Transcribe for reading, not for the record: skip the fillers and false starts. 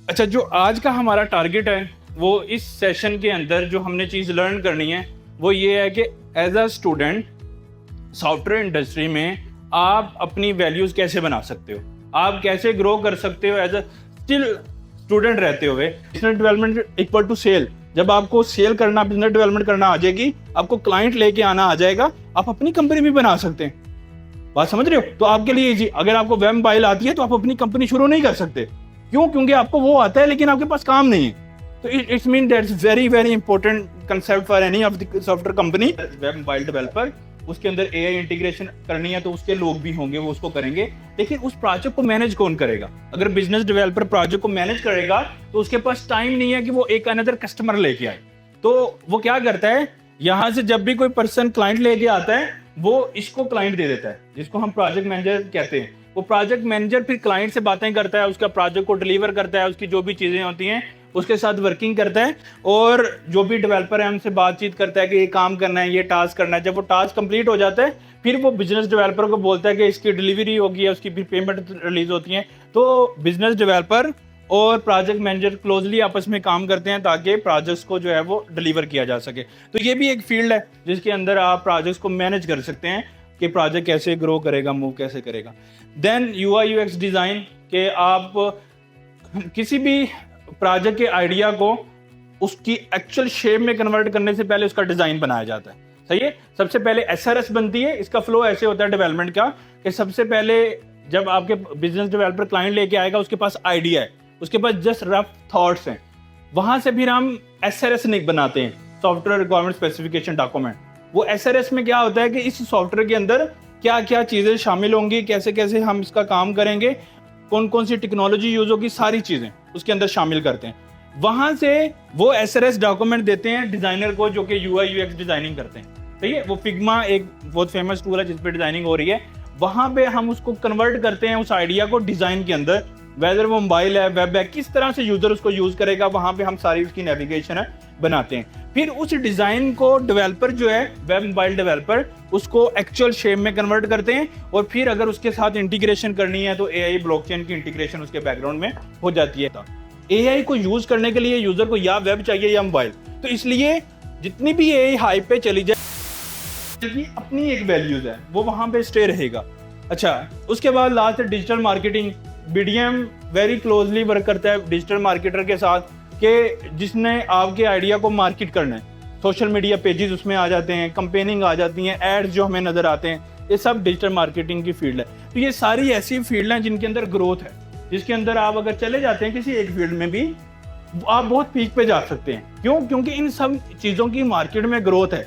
अच्छा, जो आज का हमारा टारगेट है वो इस सेशन के अंदर जो हमने चीज़ लर्न करनी है वो ये है कि as a student software industry में आप अपनी वैल्यूज़ कैसे बना सकते हो, आप कैसे ग्रो कर सकते हो एज अ स्टिल स्टूडेंट रहते हुए। Business development equal to sale. जब आपको सेल करना, बिजनेस डेवलपमेंट करना आ जाएगी, आपको क्लाइंट लेके आना आ जाएगा, आप अपनी कंपनी भी बना सकते हैं। बात समझ रहे हो? तो आपके लिए जी, अगर आपको वेब मोबाइल आती है तो आप अपनी कंपनी शुरू नहीं कर सकते। क्यों? क्योंकि आपको वो आता है लेकिन आपके पास काम नहीं है। तो it's mean that's very very important concept for any of the software company. Web mobile developer, उसके अंदर एआई इंटीग्रेशन करनी है तो उसके लोग भी होंगे, वो उसको करेंगे। लेकिन उस प्रोजेक्ट को मैनेज कौन करेगा? अगर बिजनेस डेवलपर प्रोजेक्ट को मैनेज करेगा तो उसके पास टाइम नहीं है कि वो एक अनदर कस्टमर लेके आए। तो वो क्या करता है, यहाँ से जब भी कोई पर्सन क्लाइंट लेके आता है वो इसको क्लाइंट दे देता है, जिसको हम प्रोजेक्ट मैनेजर कहते हैं। वो प्रोजेक्ट मैनेजर फिर क्लाइंट से बातें करता है, उसका प्रोजेक्ट को डिलीवर करता है, उसकी जो भी चीज़ें होती हैं उसके साथ वर्किंग करता है, और जो भी डेवलपर है उनसे बातचीत करता है कि ये काम करना है, ये टास्क करना है। जब वो टास्क कंप्लीट हो जाता है फिर वो बिजनेस डेवलपर को बोलता है कि इसकी डिलीवरी होगी है, उसकी भी पेमेंट रिलीज होती है। तो बिजनेस डेवलपर और प्रोजेक्ट मैनेजर क्लोजली आपस में काम करते हैं ताकि प्रोजेक्ट्स को जो है वो डिलीवर किया जा सके। तो ये भी एक फील्ड है जिसके अंदर आप प्रोजेक्ट्स को मैनेज कर सकते हैं कि प्रोजेक्ट कैसे ग्रो करेगा, मूव कैसे करेगा। देन यूआई यूएक्स डिज़ाइन के आप किसी भी प्रोजेक्ट के आइडिया को उसकी एक्चुअल शेप में कन्वर्ट करने से पहले उसका डिज़ाइन बनाया जाता है। सही है? सबसे पहले एसआरएस बनती है। इसका फ्लो ऐसे होता है डेवलपमेंट का कि सबसे पहले जब आपके बिजनेस डेवलपर क्लाइंट लेके आएगा, उसके पास आइडिया है, उसके पास जस्ट रफ थॉट्स हैं, वहां से फिर हम एसआरएस बनाते हैं, सॉफ्टवेयर रिक्वायरमेंट स्पेसिफिकेशन डॉक्यूमेंट। वो एसआरएस में क्या होता है कि इस सॉफ्टवेयर के अंदर क्या क्या चीज़ें शामिल होंगी, कैसे कैसे हम इसका काम करेंगे, कौन कौन सी टेक्नोलॉजी यूज होगी, सारी चीज़ें उसके अंदर शामिल करते हैं। वहां से वो एसआरएस डॉक्यूमेंट देते हैं डिजाइनर को, जो कि यूआई यूएक्स डिजाइनिंग करते हैं। सही है? वो फिग्मा एक बहुत फेमस टूल है जिस पे डिजाइनिंग हो रही है। वहां पे हम उसको कन्वर्ट करते हैं उस आइडिया को डिजाइन के अंदर, वेदर वो मोबाइल है, वेब है, किस तरह से यूजर उसको यूज करेगा, वहां पे हम सारी उसकी नेविगेशन है बनाते हैं। फिर उस डिजाइन को डेवलपर जो है, वेब मोबाइल डेवलपर, उसको एक्चुअल शेप में कन्वर्ट करते हैं, और फिर अगर उसके साथ इंटीग्रेशन करनी है तो एआई ब्लॉकचेन की इंटीग्रेशन उसके बैकग्राउंड में हो जाती है। एआई को यूज करने के लिए यूजर को या वेब चाहिए या मोबाइल। तो इसलिए जितनी भी एआई हाइप पे चली जाए, अपनी एक वैल्यूज है, वो वहां पे स्टे रहेगा। अच्छा, उसके बाद last digital marketing. BDM very closely work करता है डिजिटल मार्केटर के साथ, कि जिसने आपके आइडिया को मार्केट करना है। सोशल मीडिया पेजेस उसमें आ जाते हैं, कंपेनिंग आ जाती हैं, एड्स जो हमें नजर आते हैं, ये सब डिजिटल मार्केटिंग की फील्ड है। तो ये सारी ऐसी फील्ड हैं जिनके अंदर ग्रोथ है, जिसके अंदर आप अगर चले जाते हैं किसी एक फील्ड में भी, आप बहुत पीक पे जा सकते हैं। क्यों? क्योंकि इन सब चीज़ों की मार्केट में ग्रोथ है।